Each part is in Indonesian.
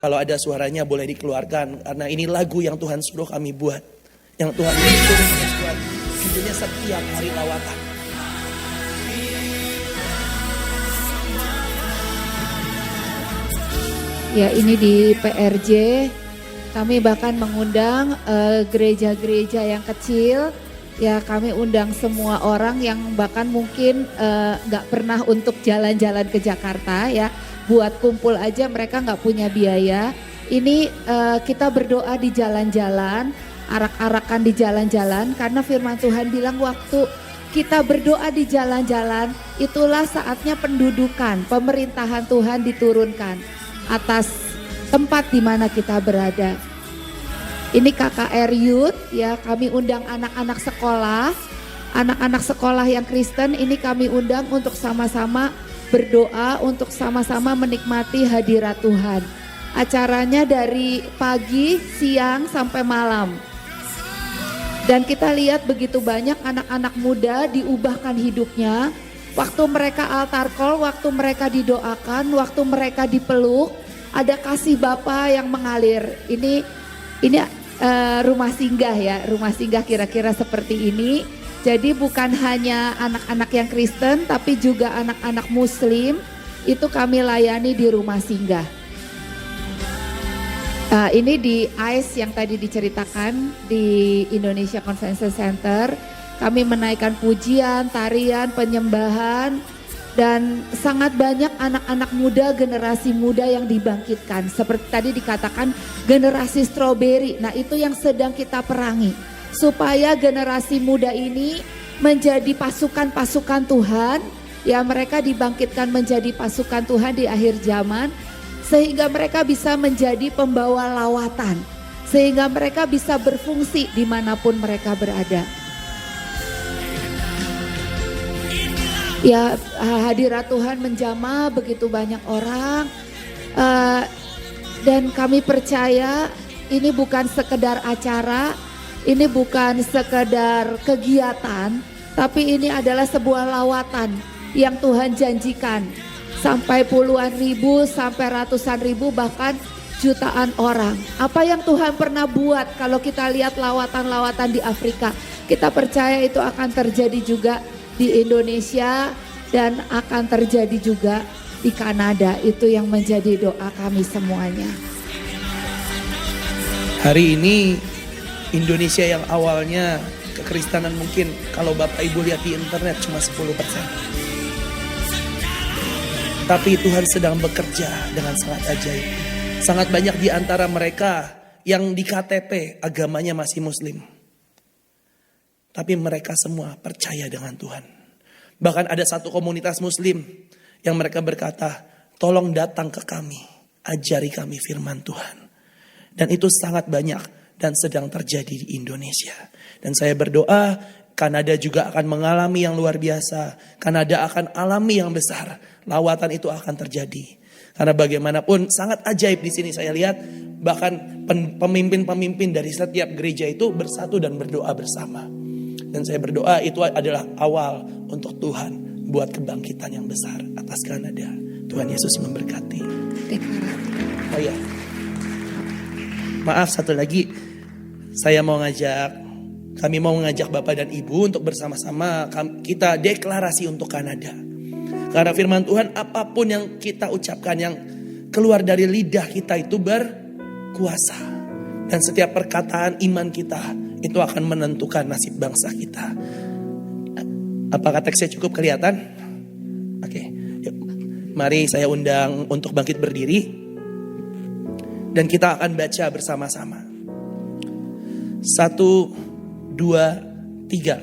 Kalau ada suaranya boleh dikeluarkan, karena ini lagu yang Tuhan suruh kami buat. Yang Tuhan suruh kami buat. Tentunya setiap hari lawatan. Ya, ini di PRJ kami bahkan mengundang gereja-gereja yang kecil. Ya, kami undang semua orang yang bahkan mungkin gak pernah untuk jalan-jalan ke Jakarta ya. Buat kumpul aja mereka gak punya biaya. Ini kita berdoa di jalan-jalan, arak-arakan di jalan-jalan. Karena firman Tuhan bilang waktu kita berdoa di jalan-jalan, itulah saatnya pendudukan, pemerintahan Tuhan diturunkan atas tempat di mana kita berada. Ini KKR Youth ya, kami undang anak-anak sekolah. Anak-anak sekolah yang Kristen ini kami undang untuk sama-sama berdoa, untuk sama-sama menikmati hadirat Tuhan. Acaranya dari pagi, siang sampai malam. Dan kita lihat begitu banyak anak-anak muda diubahkan hidupnya. Waktu mereka altar call, waktu mereka didoakan, waktu mereka dipeluk, ada kasih Bapa yang mengalir. Ini rumah singgah ya, rumah singgah kira-kira seperti ini. Jadi bukan hanya anak-anak yang Kristen, tapi juga anak-anak Muslim itu kami layani di rumah singgah. Ini di ICE yang tadi diceritakan di Indonesia Convention Center. Kami menaikkan pujian, tarian, penyembahan, dan sangat banyak anak-anak muda, generasi muda yang dibangkitkan. Seperti tadi dikatakan generasi stroberi, nah itu yang sedang kita perangi. Supaya generasi muda ini menjadi pasukan-pasukan Tuhan, ya mereka dibangkitkan menjadi pasukan Tuhan di akhir zaman. Sehingga mereka bisa menjadi pembawa lawatan, sehingga mereka bisa berfungsi dimanapun mereka berada. Ya, hadirat Tuhan menjamah begitu banyak orang, dan kami percaya ini bukan sekedar acara, ini bukan sekedar kegiatan, tapi ini adalah sebuah lawatan yang Tuhan janjikan. Sampai puluhan ribu, sampai ratusan ribu, bahkan jutaan orang. Apa yang Tuhan pernah buat kalau kita lihat lawatan-lawatan di Afrika. Kita percaya itu akan terjadi juga di Indonesia dan akan terjadi juga di Kanada. Itu yang menjadi doa kami semuanya. Hari ini Indonesia yang awalnya kekristenan mungkin kalau Bapak Ibu lihat di internet cuma 10%. Tapi Tuhan sedang bekerja dengan sangat ajaib. Sangat banyak di antara mereka yang di KTP agamanya masih Muslim. Tapi mereka semua percaya dengan Tuhan. Bahkan ada satu komunitas Muslim yang mereka berkata, tolong datang ke kami, ajari kami firman Tuhan. Dan itu sangat banyak dan sedang terjadi di Indonesia. Dan saya berdoa, Kanada juga akan mengalami yang luar biasa. Kanada akan alami yang besar. Lawatan itu akan terjadi. Karena bagaimanapun sangat ajaib di sini saya lihat. Bahkan pemimpin-pemimpin dari setiap gereja itu bersatu dan berdoa bersama. Dan saya berdoa itu adalah awal untuk Tuhan buat kebangkitan yang besar atas Kanada. Tuhan Yesus memberkati. Oh ya, maaf satu lagi. Kami mau mengajak Bapak dan Ibu untuk bersama-sama kita deklarasi untuk Kanada. Karena firman Tuhan apapun yang kita ucapkan, yang keluar dari lidah kita itu berkuasa. Dan setiap perkataan iman kita itu akan menentukan nasib bangsa kita. Apakah teksnya cukup kelihatan? Oke, yuk. Mari saya undang untuk bangkit berdiri. Dan kita akan baca bersama-sama. 1, 2, 3.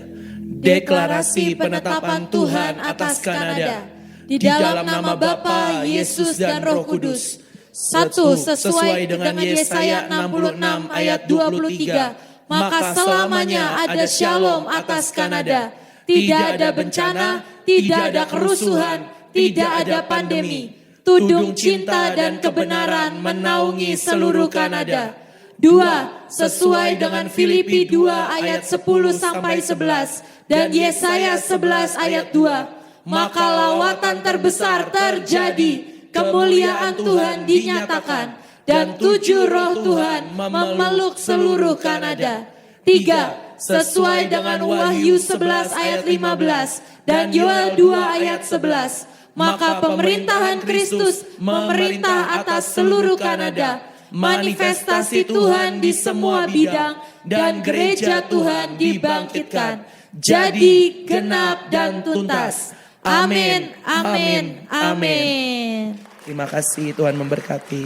Deklarasi penetapan Tuhan atas Kanada. Di dalam nama Bapa, Yesus dan Roh Kudus. 1. Sesuai dengan Yesaya 66 ayat 23. Maka selamanya ada shalom atas Kanada. Tidak ada bencana, tidak ada kerusuhan, tidak ada pandemi. Tudung cinta dan kebenaran menaungi seluruh Kanada. 2. Sesuai dengan Filipi 2 ayat 10-11 dan Yesaya 11 ayat 2. Maka lawatan terbesar terjadi, kemuliaan Tuhan dinyatakan, Dan 7 roh Tuhan memeluk seluruh Kanada. 3. Sesuai dengan Wahyu 11 ayat 15 dan Yoel 2 ayat 11. Maka pemerintahan Kristus memerintah atas seluruh Kanada. Manifestasi Tuhan di semua bidang dan gereja Tuhan dibangkitkan. Jadi genap dan tuntas. Amin, amin, amin. Terima kasih, Tuhan memberkati.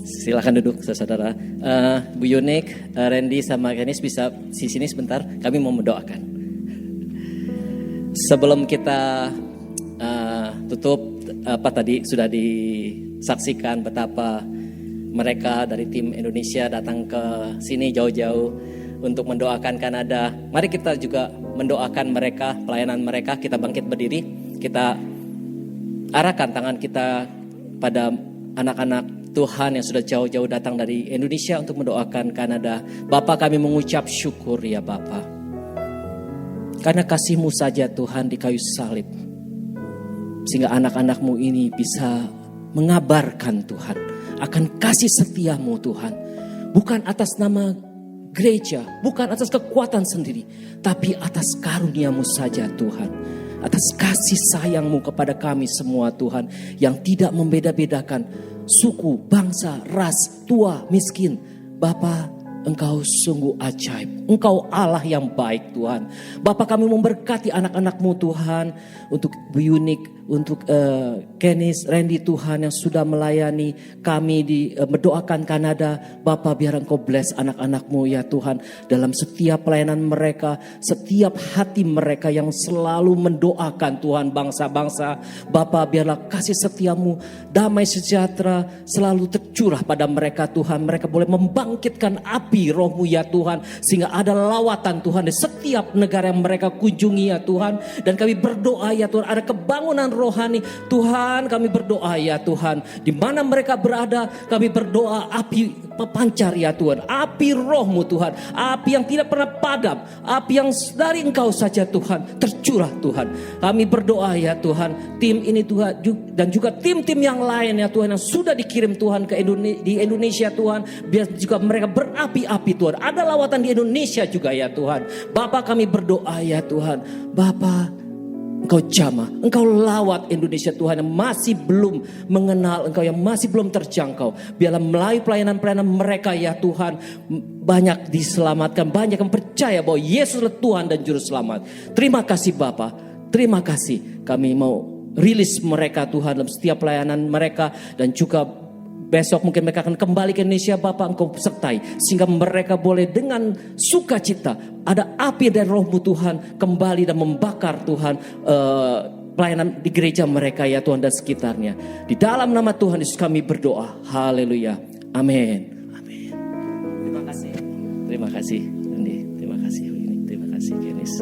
Silakan duduk saudara. Bu Yunik, Randy sama Kenis bisa di sini sebentar. Kami mau mendoakan. Sebelum kita tutup, tadi sudah disaksikan betapa mereka dari tim Indonesia datang ke sini jauh-jauh untuk mendoakan Kanada. Mari kita juga mendoakan mereka, pelayanan mereka. Kita bangkit berdiri, kita arahkan tangan kita pada anak-anak Tuhan yang sudah jauh-jauh datang dari Indonesia untuk mendoakan Kanada. Bapa, kami mengucap syukur ya Bapa, karena kasih-Mu saja Tuhan di kayu salib, sehingga anak-anak-Mu ini bisa mengabarkan Tuhan akan kasih setia-Mu Tuhan. Bukan atas nama gereja, bukan atas kekuatan sendiri, tapi atas karunia-Mu saja Tuhan. Atas kasih sayang-Mu kepada kami semua Tuhan, yang tidak membeda-bedakan suku, bangsa, ras, tua, miskin. Bapa, Engkau sungguh ajaib. Engkau Allah yang baik Tuhan. Bapa, kami memberkati anak-anak-Mu Tuhan. Untuk Bu Yunik, untuk Kenis, Randy Tuhan yang sudah melayani kami di mendoakan Kanada. Bapa, biar Engkau bless anak-anak-Mu ya Tuhan. Dalam setiap pelayanan mereka, setiap hati mereka yang selalu mendoakan Tuhan bangsa-bangsa. Bapa, biarlah kasih setia-Mu, damai sejahtera selalu tercurah pada mereka Tuhan. Mereka boleh membangkitkan api Roh-Mu ya Tuhan, sehingga ada lawatan Tuhan di setiap negara yang mereka kunjungi ya Tuhan. Dan kami berdoa ya Tuhan, ada kebangunan rohani Tuhan. Kami berdoa ya Tuhan, di mana mereka berada, kami berdoa api pepancar ya Tuhan, api Roh-Mu Tuhan, api yang tidak pernah padam, api yang dari Engkau saja Tuhan tercurah Tuhan. Kami berdoa ya Tuhan, tim ini Tuhan dan juga tim-tim yang lain ya Tuhan yang sudah dikirim Tuhan ke di Indonesia Tuhan, biar juga mereka berapi-api Tuhan. Ada lawatan di Indonesia juga ya Tuhan. Bapa, kami berdoa ya Tuhan, Bapa, Engkau jamah, Engkau lawat Indonesia Tuhan yang masih belum mengenal Engkau, yang masih belum terjangkau. Biarlah melalui pelayanan-pelayanan mereka ya Tuhan, banyak diselamatkan, banyak yang percaya bahwa Yesuslah Tuhan dan Juru Selamat. Terima kasih Bapa, terima kasih. Kami mau rilis mereka Tuhan dalam setiap pelayanan mereka, dan juga besok mungkin mereka akan kembali ke Indonesia. Bapa, Engkau sertai sehingga mereka boleh dengan sukacita, ada api dari Roh-Mu Tuhan kembali dan membakar Tuhan pelayanan di gereja mereka ya Tuhan dan sekitarnya. Di dalam nama Tuhan Yesus kami berdoa. Haleluya. Amin. Amin. Terima kasih. Terima kasih. Terima kasih. Terima kasih Kenis.